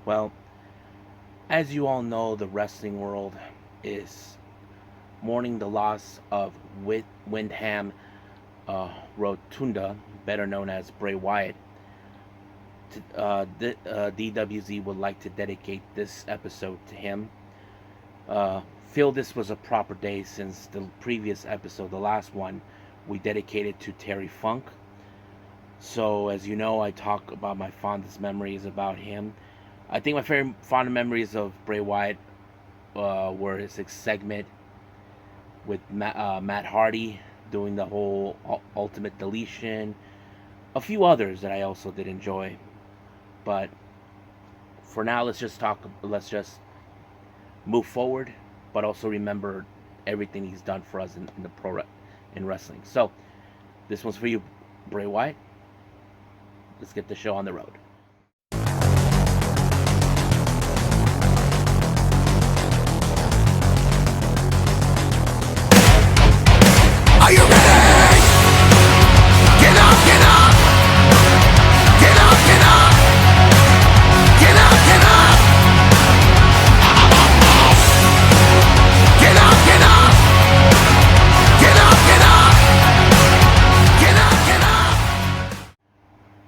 Well, as you all know, the wrestling world is mourning the loss of Windham Rotunda, better known as Bray Wyatt. DWZ would like to dedicate this episode to him. Feel this was a proper day since the previous episode, the last one, we dedicated to Terry Funk. So, as you know, I talk about my fondest memories about him. I think my very fond memories of Bray Wyatt were his segment with Matt Hardy doing the whole Ultimate Deletion. A few others that I also did enjoy. But for now, let's just talk. Let's just move forward, but also remember everything he's done for us in the in wrestling. So this one's for you, Bray Wyatt. Let's get the show on the road. Are you ready? Get up, get up! Get up, get up! Get up, get up! Get up, get up! Get up, get up! Get up, get up!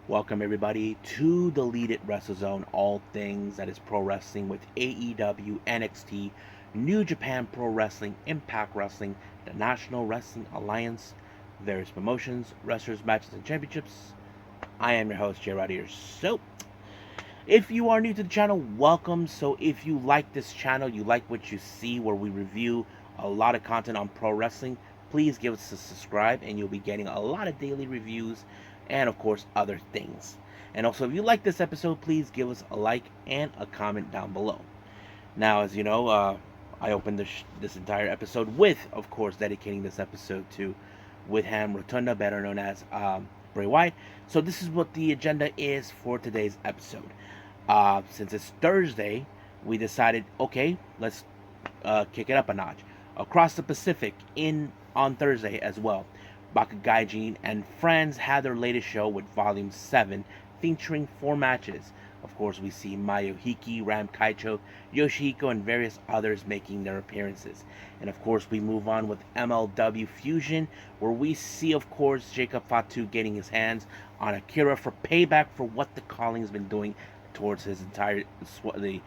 Welcome everybody to the Lead It Wrestle Zone, all things that is pro wrestling with AEW, NXT, New Japan Pro Wrestling, Impact Wrestling, the National Wrestling Alliance, various promotions, wrestlers, matches, and championships. I am your host, Jay Rodier. So, if you are new to the channel, welcome. So, if you like this channel, you like what you see where we review a lot of content on pro wrestling, please give us a subscribe and you'll be getting a lot of daily reviews and, of course, other things. And also, if you like this episode, please give us a like and a comment down below. Now, as you know, I opened this entire episode with, of course, dedicating this episode to Windham Rotunda, better known as Bray Wyatt. So this is what the agenda is for today's episode. Since it's Thursday, we decided, okay, let's kick it up a notch. Across the Pacific, on Thursday as well, Baka Gaijin and Friends had their latest show with Volume 7, featuring 4 matches. Of course, we see Yuhiki, Ram Kaicho, Yoshihiko, and various others making their appearances. And of course, we move on with MLW Fusion, where we see, of course, Jacob Fatu getting his hands on Akira for payback for what the Calling has been doing towards his entire the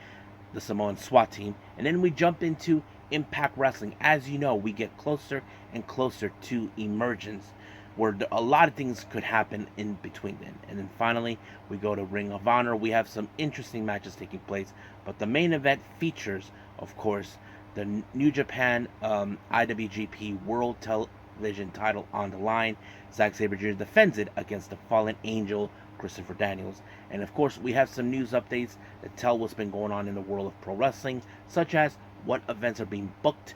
Samoan SWAT team. And then we jump into Impact Wrestling. As you know, we get closer and closer to Emergence, where a lot of things could happen in between then. And then finally, we go to Ring of Honor. We have some interesting matches taking place, but the main event features, of course, the New Japan IWGP World Television title on the line. Zack Sabre Jr. defends it against the Fallen Angel, Christopher Daniels. And of course, we have some news updates that tell what's been going on in the world of pro wrestling, such as what events are being booked,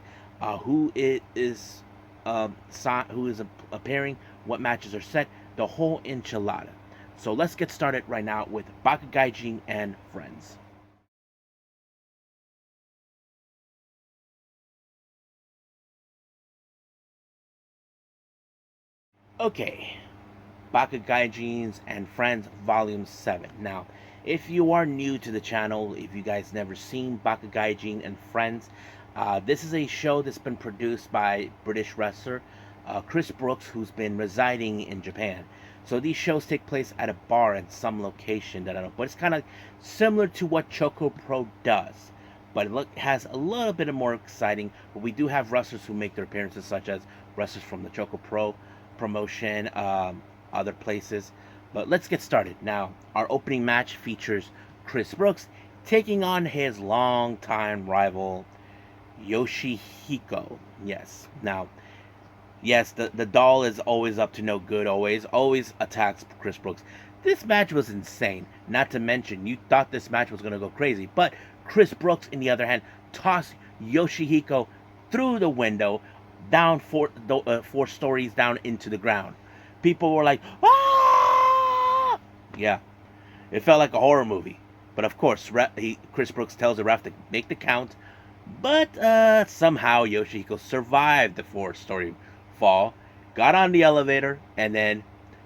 who is appearing, what matches are set, the whole enchilada. So let's get started right now with Baka Gaijin and Friends. Okay, Baka Gaijins and Friends Volume 7. Now, if you are new to the channel, if you guys never seen Baka Gaijin and Friends, this is a show that's been produced by British wrestler Chris Brookes, who's been residing in Japan. So these shows take place at a bar in some location that I don't know, but it's kind of similar to what Choco Pro does, but it has a little bit of more exciting. But we do have wrestlers who make their appearances, such as wrestlers from the Choco Pro promotion, other places. But let's get started. Now, our opening match features Chris Brookes taking on his longtime rival Yoshihiko. Yes, the doll is always up to no good, always attacks Chris Brookes. This match was insane. Not to mention, you thought this match was going to go crazy, but Chris Brookes, on the other hand, tossed Yoshihiko through the window, down four stories down into the ground. People were like, ah! Yeah, it felt like a horror movie. But of course, Chris Brookes tells the ref to make the count, but somehow Yoshihiko survived the 4-story fall, got on the elevator, and then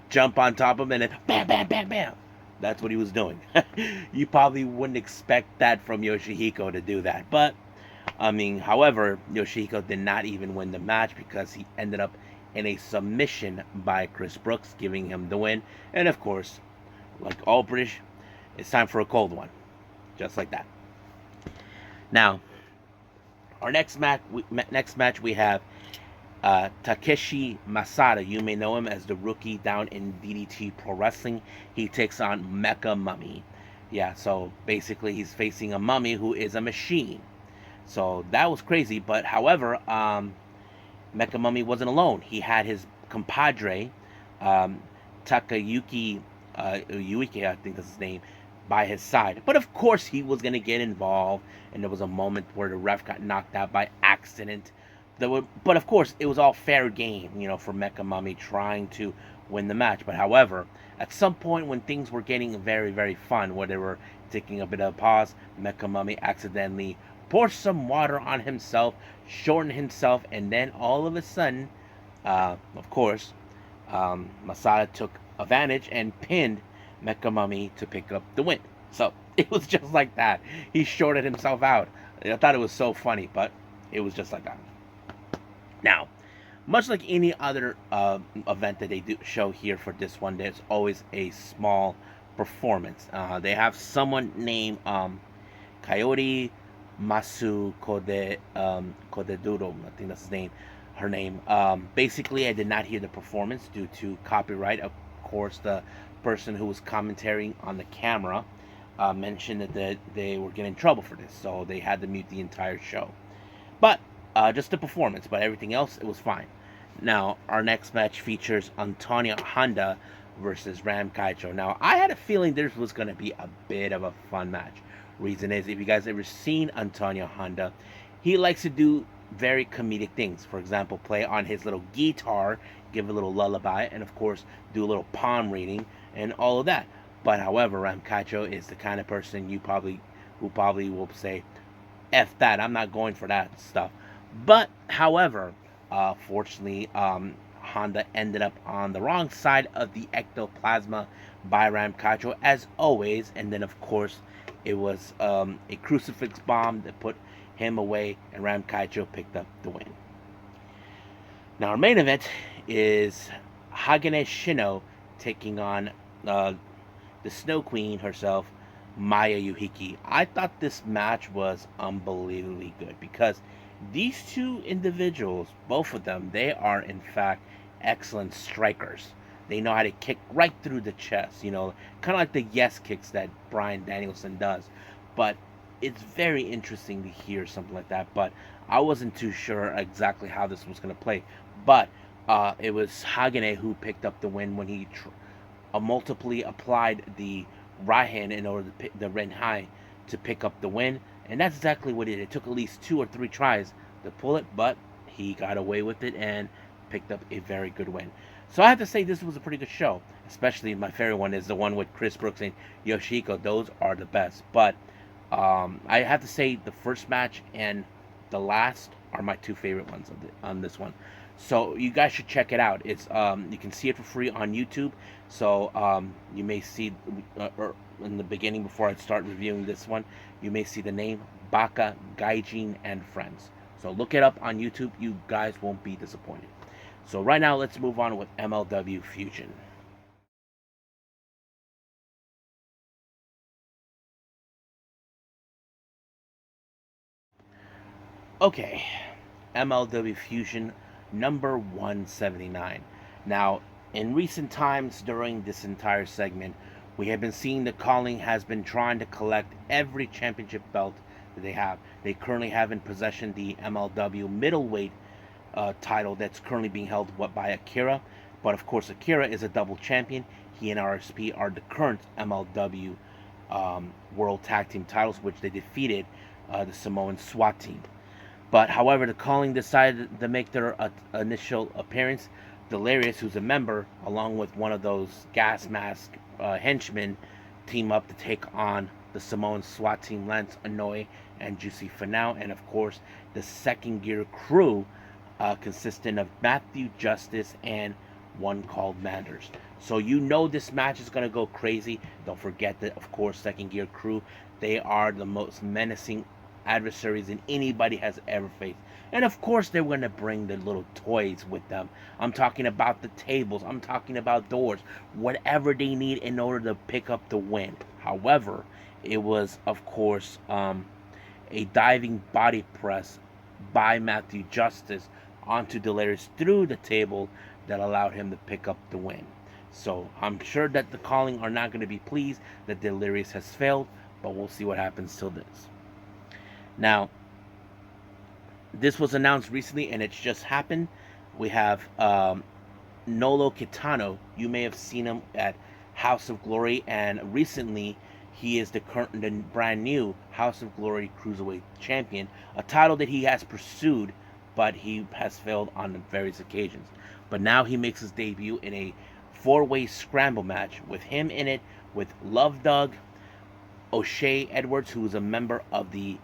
jumped on top of him, and then bam, bam, bam, bam. That's what he was doing. You probably wouldn't expect that from Yoshihiko to do that. But, I mean, however, Yoshihiko did not even win the match because he ended up in a submission by Chris Brookes, giving him the win. And of course, like all British, it's time for a cold one. Just like that. Now, our next match we have Takeshi Masada. You may know him as the rookie down in DDT Pro Wrestling. He takes on Mecha Mummy. Yeah, so basically he's facing a mummy who is a machine. So that was crazy. But however, Mecha Mummy wasn't alone. He had his compadre, Takayuki Yuhiki, I think that's his name, by his side. But of course he was going to get involved, and there was a moment where the ref got knocked out by accident. But of course it was all fair game, for Mecha Mummy trying to win the match. But however, at some point when things were getting very, very fun, where they were taking a bit of a pause, Mecha Mummy accidentally poured some water on himself, shortened himself, and then all of a sudden, of course, Masada took advantage and pinned Mecha Mummy to pick up the win. So it was just like that. He shorted himself out. I thought it was so funny, but it was just like that. Now, much like any other event that they do show here for this one, there's always a small performance. They have someone named Coyote Masu Kodeduro, I think that's his name, her name. Basically, I did not hear the performance due to copyright. Of course, the person who was commentating on the camera mentioned that they were getting in trouble for this, so they had to mute the entire show. But just the performance, but everything else, it was fine. Now, our next match features Antonio Honda versus Ram Kaicho. Now, I had a feeling this was going to be a bit of a fun match. Reason is, if you guys ever seen Antonio Honda, he likes to do very comedic things. For example, play on his little guitar, give a little lullaby, and of course, do a little palm reading and all of that. But however, Ram Kaicho is the kind of person who probably will say, F that, I'm not going for that stuff. But however, fortunately, Honda ended up on the wrong side of the ectoplasma by Ram Kaicho, as always. And then of course, it was a crucifix bomb that put him away, and Ram Kaicho picked up the win. Now our main event is Hagane Shino taking on the Snow Queen herself, Maya Yuhiki. I thought this match was unbelievably good because these two individuals, both of them, they are in fact excellent strikers. They know how to kick right through the chest, kind of like the yes kicks that Bryan Danielson does. But it's very interesting to hear something like that. But I wasn't too sure exactly how this was going to play. But it was Hagane who picked up the win when he multiply applied the right hand in order to pick the red high to pick up the win. And that's exactly what it did. It took at least 2 or 3 tries to pull it, but he got away with it and picked up a very good win. So I have to say this was a pretty good show. Especially my favorite one is the one with Chris Brookes and Yoshihiko. Those are the best. But I have to say the first match and the last are my 2 favorite ones on this one. So you guys should check it out. It's you can see it for free on YouTube. So you may see in the beginning, before I start reviewing this one, you may see the name Baka Gaijin and Friends. So look it up on YouTube. You guys won't be disappointed. So right now, let's move on with MLW Fusion. Okay, MLW Fusion number 179. Now, in recent times during this entire segment, we have been seeing the Calling has been trying to collect every championship belt that they have. They currently have in possession the MLW middleweight title that's currently being held by Akira. But of course, Akira is a double champion. He and RSP are the current MLW World Tag Team titles, which they defeated the Samoan SWAT team. But however, the Calling decided to make their initial appearance. Delirious, who's a member, along with one of those gas mask henchmen, team up to take on the Samoan SWAT team, Lance Anoa'i and Juicy Finau, and of course the second gear crew consisting of Matthew Justice and one called Manders. So you know this match is going to go crazy. Don't forget that, of course, Second Gear Crew, they are the most menacing adversaries that anybody has ever faced. And of course, they're going to bring the little toys with them. I'm talking about the tables. I'm talking about doors. Whatever they need in order to pick up the win. However, it was, of course, a diving body press by Matthew Justice onto Delirious through the table that allowed him to pick up the win. So I'm sure that the calling are not going to be pleased that Delirious has failed, but we'll see what happens till this. Now, this was announced recently and it's just happened. We have Nolo Kitano. You may have seen him at House of Glory, and recently he is the brand new House of Glory Cruiserweight Champion, a title that he has pursued, but he has failed on various occasions. But now he makes his debut in a four-way scramble match with him in it, with Love Doug, O'Shea Edwards, who is a member of the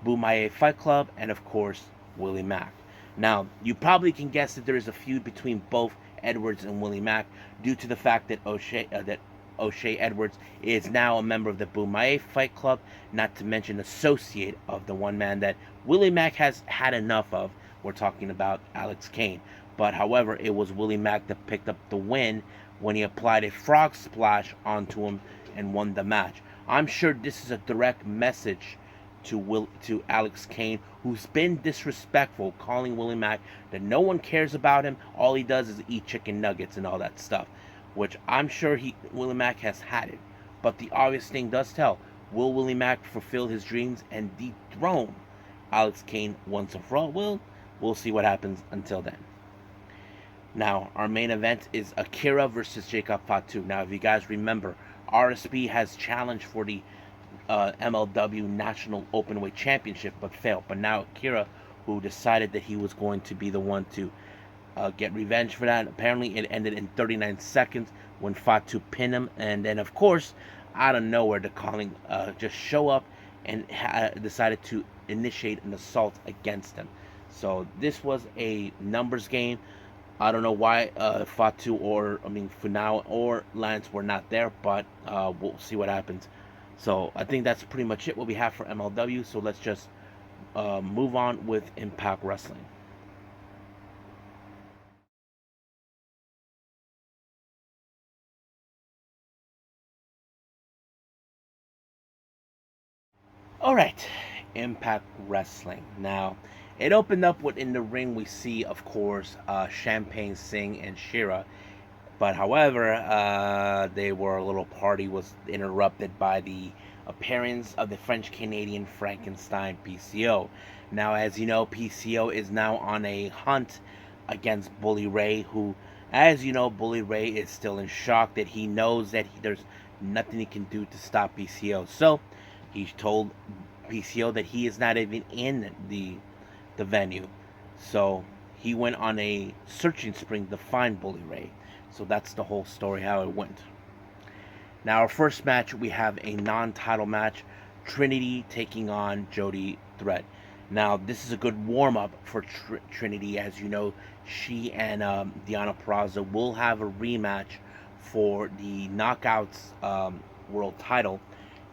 Bumaye Fight Club, and of course Willie Mack. Now, you probably can guess that there is a feud between both Edwards and Willie Mack due to the fact that O'Shea Edwards is now a member of the Bumaye Fight Club, not to mention associate of the one man that Willie Mack has had enough of. We're talking about Alex Kane. But however, it was Willie Mack that picked up the win when he applied a frog splash onto him and won the match. I'm sure this is a direct message to Alex Kane, who's been disrespectful, calling Willie Mack that no one cares about him. All he does is eat chicken nuggets and all that stuff, which I'm sure Willie Mack has had it. But the obvious thing does tell: will Willie Mack fulfill his dreams and dethrone Alex Kane once and for all? We'll see what happens until then. Now, our main event is Akira versus Jacob Fatu. Now, if you guys remember, RSP has challenged for the MLW National Openweight Championship but failed. But now Akira, who decided that he was going to be the one to get revenge for that, apparently it ended in 39 seconds when Fatu pinned him. And then, of course, out of nowhere, the calling just show up and decided to initiate an assault against him. So this was a numbers game. I don't know why Fatu Funao or Lance were not there, but we'll see what happens. So I think that's pretty much it what we have for MLW. So let's just move on with Impact Wrestling. Alright, Impact Wrestling. Now, it opened up with, in the ring we see, of course, Champagne Singh and Shira. But however, a little party was interrupted by the appearance of the French-Canadian Frankenstein PCO. Now, as you know, PCO is now on a hunt against Bully Ray, who, as you know, Bully Ray is still in shock that he knows that there's nothing he can do to stop PCO. So, he told PCO that he is not even in the venue. So, he went on a searching spree to find Bully Ray. So that's the whole story, how it went. Now, our first match, we have a non-title match. Trinity taking on Jody Threat. Now, this is a good warm-up for Trinity. As you know, she and Deonna Purrazzo will have a rematch for the Knockouts World title.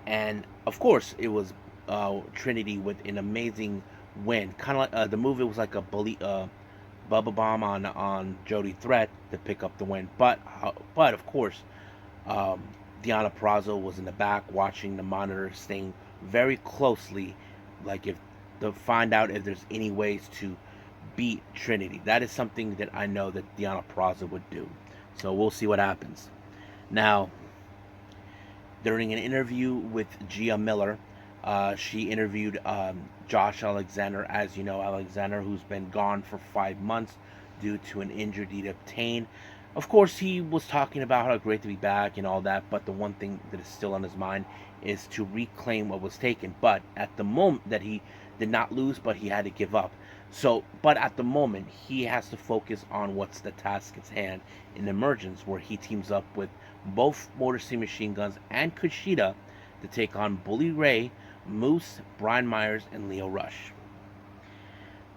And, of course, it was Trinity with an amazing win. Kind of like the move, it was like a Bubba Bomb on Jody Threat to pick up the win. But of course, Deonna Purrazzo was in the back watching the monitor, staying very closely, like to find out if there's any ways to beat Trinity. That is something that I know that Deonna Purrazzo would do. So we'll see what happens. Now, during an interview with Gia Miller, she interviewed Josh Alexander. As you know, Alexander, who's been gone for 5 months due to an injury he obtained. Of course, he was talking about how great to be back and all that, but the one thing that is still on his mind is to reclaim what was taken. But at the moment that he did not lose, but he had to give up. So, but at the moment, he has to focus on what's the task at hand in Emergence, where he teams up with both Motor City Machine Guns and Kushida to take on Bully Ray, Moose, Brian Myers, and Leo Rush.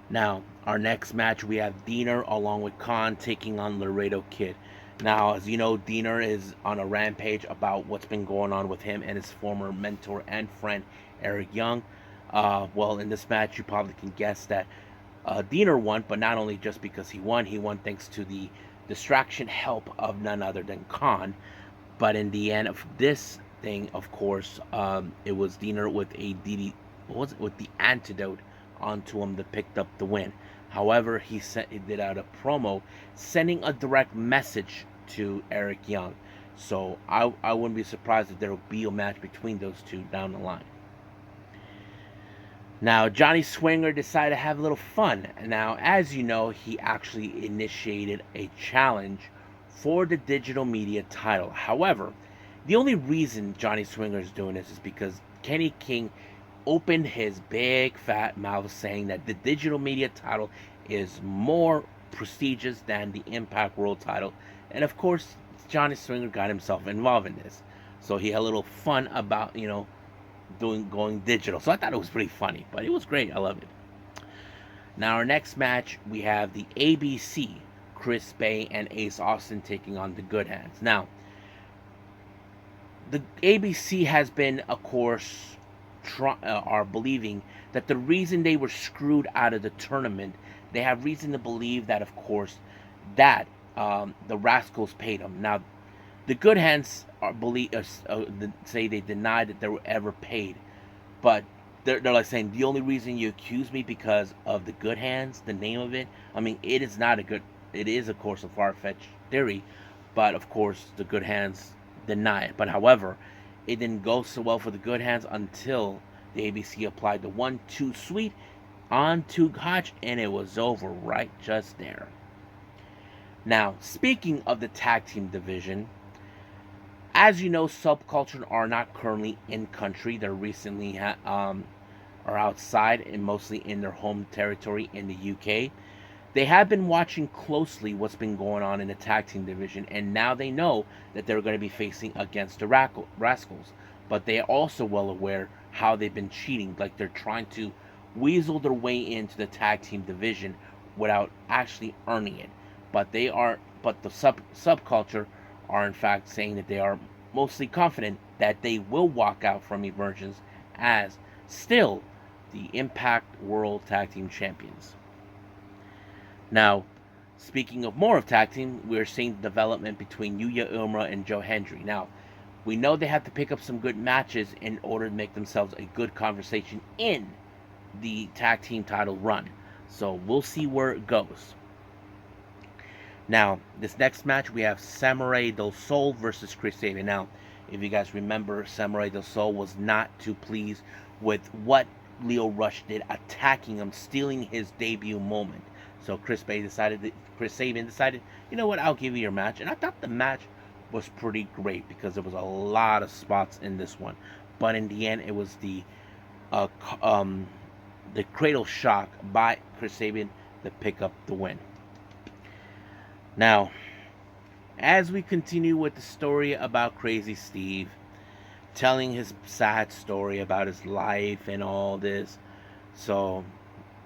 Now, our next match, we have Diener along with Khan taking on Laredo Kid. Now, as you know, Diener is on a rampage about what's been going on with him and his former mentor and friend, Eric Young. Well, in this match, you probably can guess that Diener won, but not only just because he won thanks to the distraction help of none other than Khan. But in the end of this thing, of course, it was Diener with a what was it, with the antidote onto him that picked up the win. However, he did out a promo sending a direct message to Eric Young. So I wouldn't be surprised if there will be a match between those two down the line. Now, Johnny Swinger decided to have a little fun. Now, as you know, he actually initiated a challenge for the digital media title. However, the only reason Johnny Swinger is doing this is because Kenny King opened his big fat mouth saying that the digital media title is more prestigious than the Impact World title. And of course, Johnny Swinger got himself involved in this. So he had a little fun about, going digital. So I thought it was pretty funny, but it was great. I love it. Now, our next match, we have the ABC, Chris Bay and Ace Austin taking on the Good Hands. Now, the ABC has been, of course, are believing that the reason they were screwed out of the tournament, they have reason to believe that, of course, that the Rascals paid them. Now, the Good Hands say they deny that they were ever paid, but they're like saying the only reason you accuse me because of the Good Hands, the name of it. I mean, it is not a good. It is, of course, a far-fetched theory, but of course, the Good Hands deny it. But however, it didn't go so well for the Good Hands until the ABC applied the 1-2 sweep onto Gotch, and it was over right just there. Now, speaking of the tag team division, as you know, Subculture are not currently in country. They're recently are outside and mostly in their home territory in the UK. They have been watching closely what's been going on in the tag team division, and now they know that they're going to be facing against the Rascals. But they are also well aware how they've been cheating, like they're trying to weasel their way into the tag team division without actually earning it. But the Subculture are in fact saying that they are mostly confident that they will walk out from Emergence as still the Impact World Tag Team Champions. Now, speaking of more of tag team, we're seeing development between Yuya Uemura and Joe Hendry. Now, we know they have to pick up some good matches in order to make themselves a good conversation in the tag team title run. So we'll see where it goes. Now, this next match, we have Samurai del Sol versus Chris Sabin. Now, if you guys remember, Samurai del Sol was not too pleased with what Lio Rush did, attacking him, stealing his debut moment. So Chris Sabin decided, you know what, I'll give you your match. And I thought the match was pretty great because there was a lot of spots in this one. But in the end, it was the cradle shock by Chris Sabin to pick up the win. Now, as we continue with the story about Crazy Steve, telling his sad story about his life and all this, so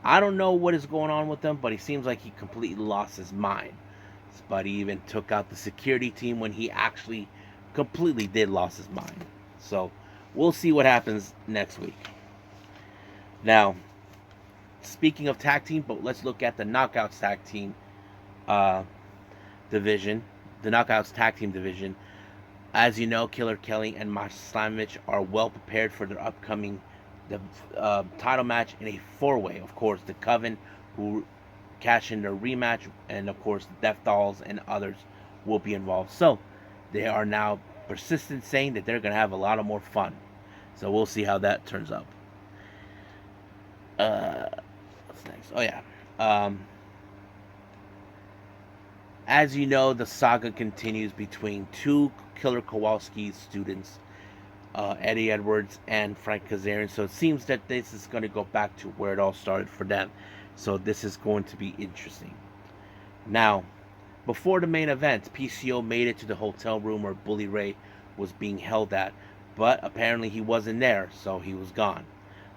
I don't know what is going on with him, but he seems like he completely lost his mind. But he even took out the security team when he actually completely did lose his mind. So we'll see what happens next week. Now, speaking of tag team, but let's look at the Knockouts tag team division, the Knockouts tag team division. As you know, Killer Kelly and Masha Slamovich are well prepared for their upcoming title match in a four-way. Of course, the Coven, who cash in their rematch, and of course, the Death Dolls and others will be involved. So they are now persistent, saying that they're going to have a lot of more fun. So we'll see how that turns out. What's next? Oh yeah. As you know, the saga continues between two Killer Kowalski students, Eddie Edwards and Frank Kazarian. So it seems that this is going to go back to where it all started for them. So this is going to be interesting. Now, before the main event, PCO made it to the hotel room where Bully Ray was being held at, but apparently he wasn't there, so he was gone.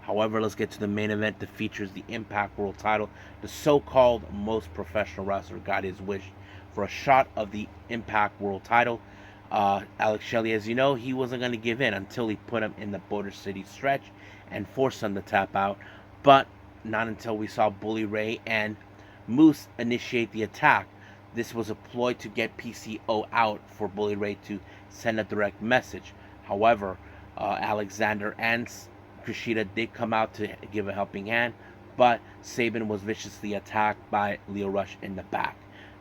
However, let's get to the main event that features the Impact World title. The so-called most professional wrestler got his wish for a shot of the Impact World title. Alex Shelley, as you know, he wasn't going to give in until he put him in the Border City stretch and forced him to tap out. But not until we saw Bully Ray and Moose initiate the attack. This was a ploy to get PCO out for Bully Ray to send a direct message. However, Alexander and Kushida did come out to give a helping hand, but Sabin was viciously attacked by Leo Rush in the back.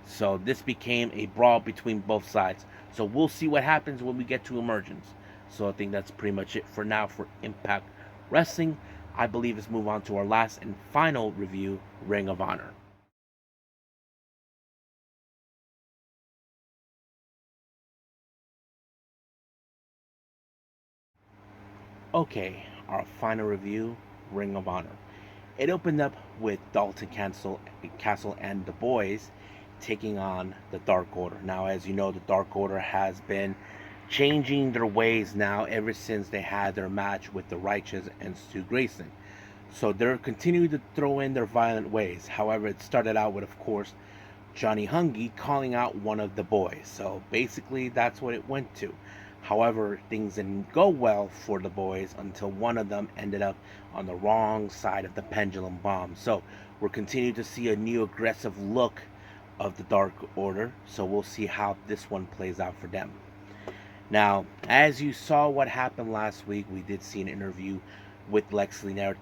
So this became a brawl between both sides. So we'll see what happens when we get to Emergence. So I think that's pretty much it for now for Impact Wrestling. I believe let's move on to our last and final review, Ring of Honor. Okay, our final review, Ring of Honor. It opened up with Dalton Castle and the boys taking on the Dark Order. Now, as you know, the Dark Order has been changing their ways now ever since they had their match with the Righteous and Stu Grayson. So they're continuing to throw in their violent ways. However, it started out with, of course, Johnny Hungy calling out one of the boys. So basically, that's what it went to. However, things didn't go well for the boys until one of them ended up on the wrong side of the pendulum bomb. So we're continuing to see a new aggressive look of the Dark Order. So we'll see how this one plays out for them. Now, as you saw what happened last week, we did see an interview with Lex Luger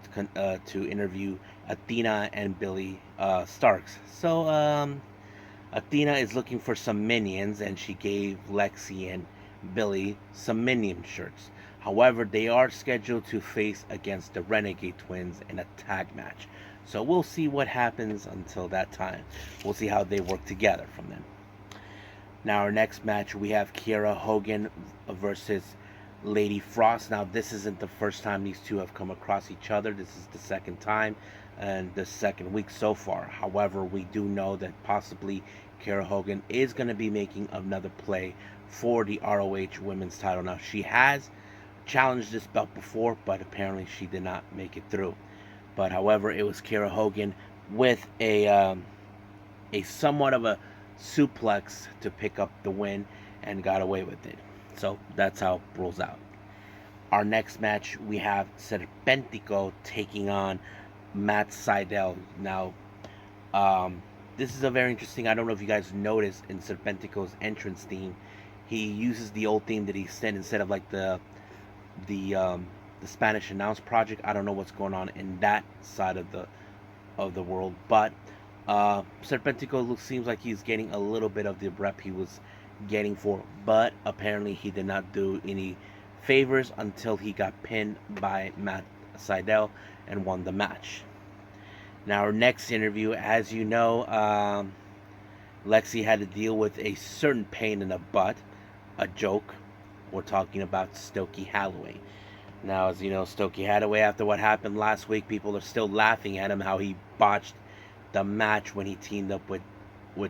to interview Athena and Billy Starks. So Athena is looking for some minions, and she gave Lexi and Billy some minion shirts. However, they are scheduled to face against the Renegade Twins in a tag match. So we'll see what happens until that time. We'll see how they work together from then. Now, our next match, we have Kiera Hogan versus Lady Frost. Now, this isn't the first time these two have come across each other. This is the second time and the second week so far. However, we do know that possibly Kiera Hogan is going to be making another play for the ROH women's title. Now, she has challenged this belt before, but apparently she did not make it through. But however, it was Kiera Hogan with a somewhat of a suplex to pick up the win and got away with it. So that's how it rolls out. Our next match, we have Serpentico taking on Matt Sydal. Now, this is a very interesting. I don't know if you guys noticed in Serpentico's entrance theme, he uses the old theme that he said instead of like the Spanish Announce Project. I don't know what's going on in that side of the world, but Serpentico seems like he's getting a little bit of the rep he was getting for, but apparently he did not do any favors until he got pinned by Matt Sydal and won the match. Now, our next interview, as you know, Lexi had to deal with a certain pain in the butt, a joke. We're talking about Stokey Hathaway. Now, as you know, Stokey Hathaway, after what happened last week, people are still laughing at him, how he botched the match when he teamed up with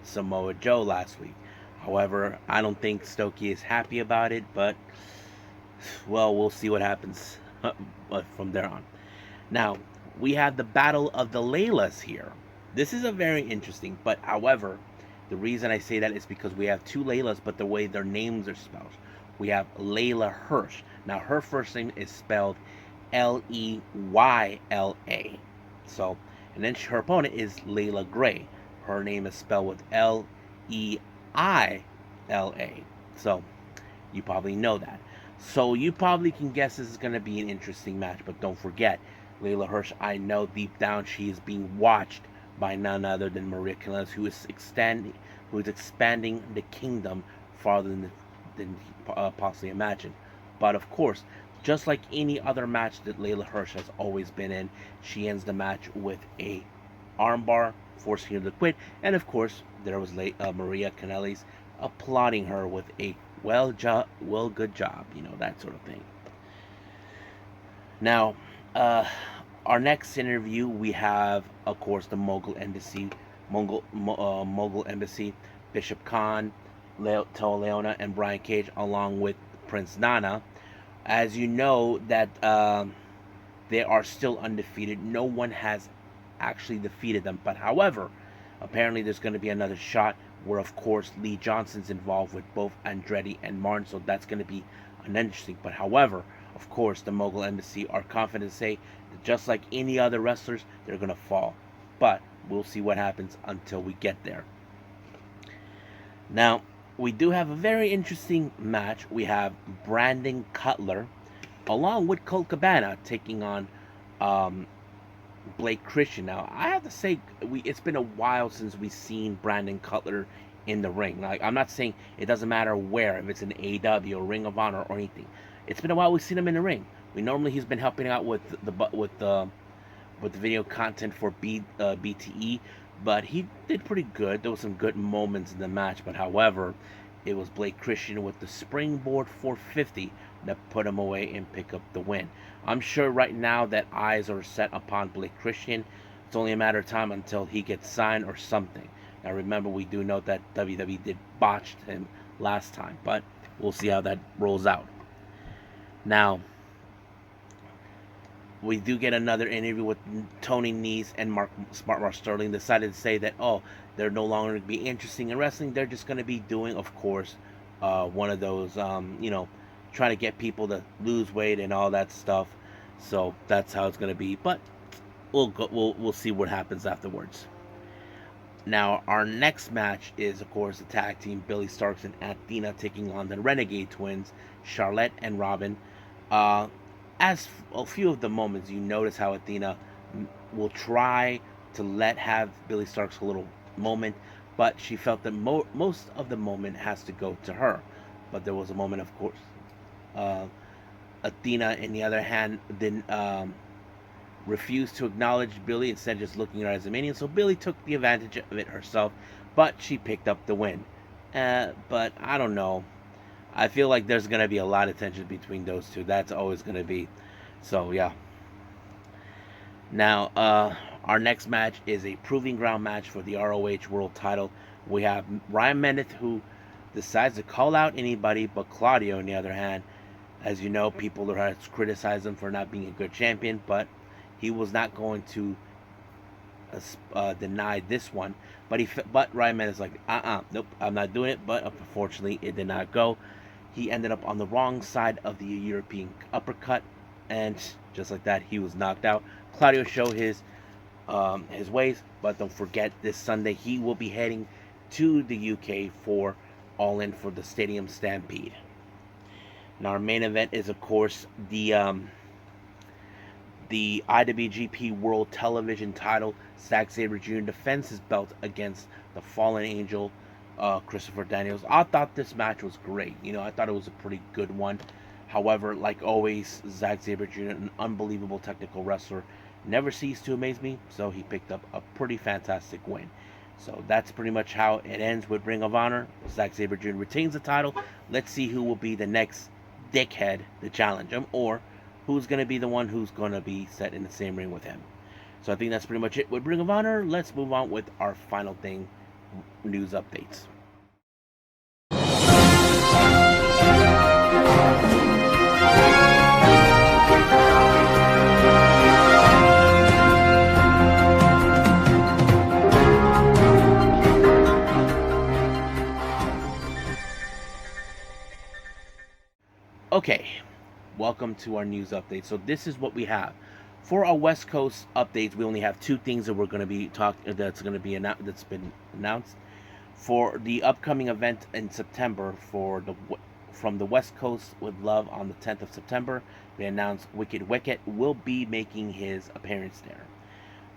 Samoa Joe last week. However, I don't think Stokey is happy about it, but, well, we'll see what happens from there on. Now, we have the Battle of the Laylas here. This is a very interesting, but however, the reason I say that is because we have two Laylas, but the way their names are spelled. We have Layla Hirsch. Now, her first name is spelled Leyla. So, and then her opponent is Layla Gray. Her name is spelled with Leila. So, you probably know that. So, you probably can guess this is going to be an interesting match. But don't forget, Layla Hirsch, I know deep down she is being watched by none other than Maria Kanellis, who is expanding the kingdom farther than possibly imagined. But of course, just like any other match that Layla Hirsch has always been in, she ends the match with a armbar, forcing her to quit. And of course, there was Maria Kanellis applauding her with a good job, that sort of thing. Now, our next interview, we have, of course, the Mogul Embassy, Bishop Khan, Toa Leona, and Brian Cage, along with Prince Nana. As you know, that they are still undefeated. No one has actually defeated them. But however, apparently there's going to be another shot where of course Lee Johnson's involved with both Andretti and Martin, so that's going to be uninteresting. But however, of course, the Mogul Embassy are confident to say that just like any other wrestlers, they're going to fall. But we'll see what happens until we get there. Now, we do have a very interesting match. We have Brandon Cutler, along with Colt Cabana, taking on Blake Christian. Now, I have to say, it's been a while since we've seen Brandon Cutler in the ring. Like, I'm not saying it doesn't matter where, if it's an AEW or Ring of Honor or anything. It's been a while we've seen him in the ring. He's been helping out with the video content for BTE, but he did pretty good. There was some good moments in the match, but however, it was Blake Christian with the springboard 450 that put him away and pick up the win. I'm sure right now that eyes are set upon Blake Christian. It's only a matter of time until he gets signed or something. Now remember, we do know that WWE did botch him last time, but we'll see how that rolls out. Now, we do get another interview with Tony Nese and Smart Mark Sterling. Decided to say that, they're no longer going to be interesting in wrestling. They're just going to be doing, of course, one of those, trying to get people to lose weight and all that stuff. So that's how it's going to be. But we'll see what happens afterwards. Now, our next match is, of course, the tag team Billy Starkz and Athena taking on the Renegade Twins, Charlotte and Robin. As a few of the moments, you notice how Athena will try to have Billy Starkz a little moment, but she felt that most of the moment has to go to her. But there was a moment, of course, Athena, on the other hand, didn't refused to acknowledge Billy, instead just looking at her as a minion. So Billy took the advantage of it herself, but she picked up the win. But I don't know. I feel like there's going to be a lot of tension between those two. That's always going to be. So, yeah. Now, our next match is a proving ground match for the ROH World title. We have Ryan Mendez, who decides to call out anybody but Claudio, on the other hand. As you know, people are criticize him for not being a good champion, but he was not going to deny this one. But Ryan Mendez is like, nope, I'm not doing it. But unfortunately, it did not go. He ended up on the wrong side of the European uppercut, and just like that, he was knocked out. Claudio showed his ways, but don't forget, this Sunday he will be heading to the UK for All In for the Stadium Stampede. Now, our main event is, of course, the IWGP World Television title. Zack Sabre Jr. defends his belt against the Fallen Angel, Christopher Daniels. I thought this match was great. I thought it was a pretty good one. However, like always, Zack Sabre Jr., an unbelievable technical wrestler, never ceased to amaze me, so he picked up a pretty fantastic win. So that's pretty much how it ends with Ring of Honor. Zack Sabre Jr. retains the title. Let's see who will be the next dickhead to challenge him, or who's going to be the one who's going to be set in the same ring with him. So I think that's pretty much it with Ring of Honor. Let's move on with our final thing, news updates. Okay, welcome to our news update. So this is what we have. For our West Coast updates, we only have two things that we're going to be that's been announced. For the upcoming event in September from the West Coast with Love on the 10th of September, they announced Wicked will be making his appearance there.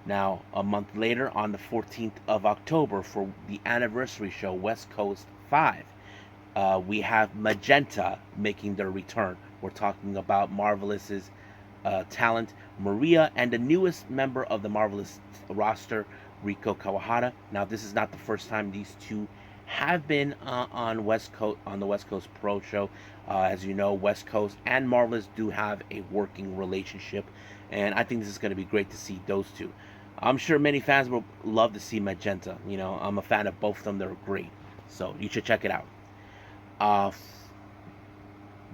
Now, a month later, on the 14th of October, for the anniversary show West Coast 5, we have Magenta making their return. We're talking about Marvelous's talent, Maria, and the newest member of the Marvelous roster, Riko Kawahara. Now, this is not the first time these two have been on the West Coast Pro Show. As you know, West Coast and Marvelous do have a working relationship, and I think this is going to be great to see those two. I'm sure many fans will love to see Magenta. I'm a fan of both of them. They're great, so you should check it out.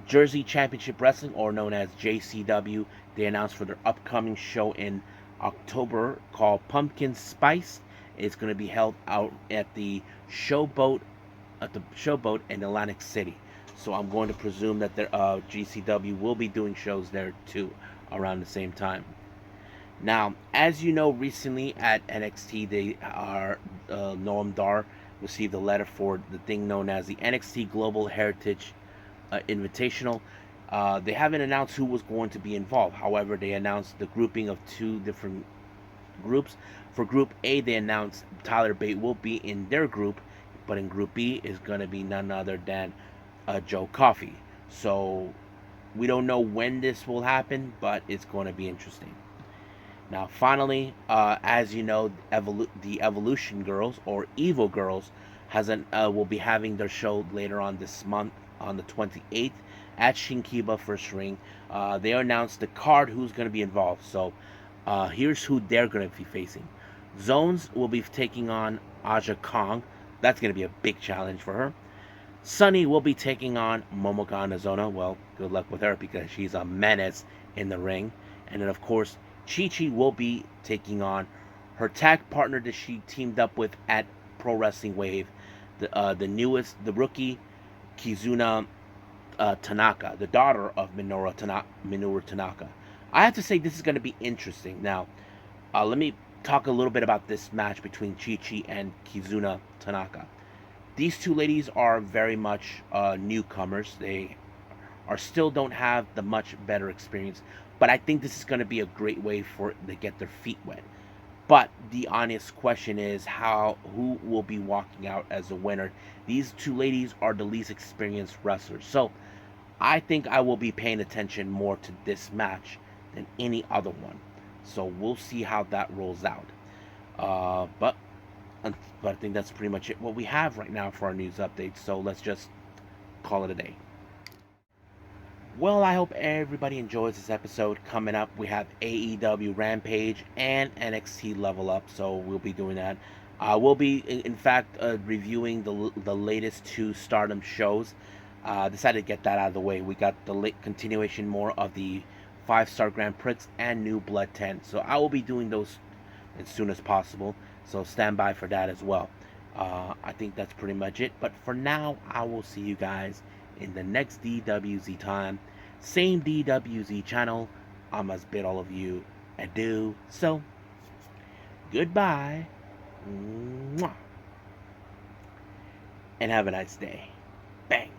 Jersey Championship Wrestling, or known as JCW, they announced for their upcoming show in October called Pumpkin Spice. It's going to be held out at the Showboat at the Showboat in Atlantic City. So I'm going to presume that GCW will be doing shows there too around the same time. Now, as you know, recently at NXT, Noam Dar received a letter for the thing known as the NXT Global Heritage Invitational. They haven't announced who was going to be involved. However, they announced the grouping of two different groups. For Group A, they announced Tyler Bate will be in their group, but in Group B is going to be none other than Joe Coffey. So we don't know when this will happen, but it's going to be interesting. Now, finally, as you know, the Evolution Girls or Evo Girls will be having their show later on this month on the 28th at Shinkiba First Ring. They announced the card who's going to be involved. So here's who they're going to be facing. Zones will be taking on Aja Kong. That's going to be a big challenge for her. Sunny will be taking on Momoka Anazono. Well, good luck with her because she's a menace in the ring. And then, of course, Chi-Chi will be taking on her tag partner that she teamed up with at Pro Wrestling Wave, the rookie Kizuna Tanaka, the daughter of Minoru Tanaka. I have to say this is going to be interesting. Now, let me talk a little bit about this match between Chi-Chi and Kizuna Tanaka. These two ladies are very much newcomers. They still don't have the much better experience, but I think this is going to be a great way for to get their feet wet. But the honest question is who will be walking out as a winner? These two ladies are the least experienced wrestlers, so I think I will be paying attention more to this match than any other one. So we'll see how that rolls out. But I think that's pretty much it what we have right now for our news updates. So let's just call it a day. Well, I hope everybody enjoys this episode. Coming up, we have AEW Rampage and NXT Level Up, so we'll be doing that. We'll be, in fact, reviewing the latest two Stardom shows. Decided to get that out of the way. We got the late continuation more of the 5-Star Grand Prix and New Blood 10. So I will be doing those as soon as possible. So stand by for that as well. I think that's pretty much it. But for now, I will see you guys in the next DWZ time. Same DWZ channel. I must bid all of you adieu. So, goodbye. Mwah. And have a nice day. Bang.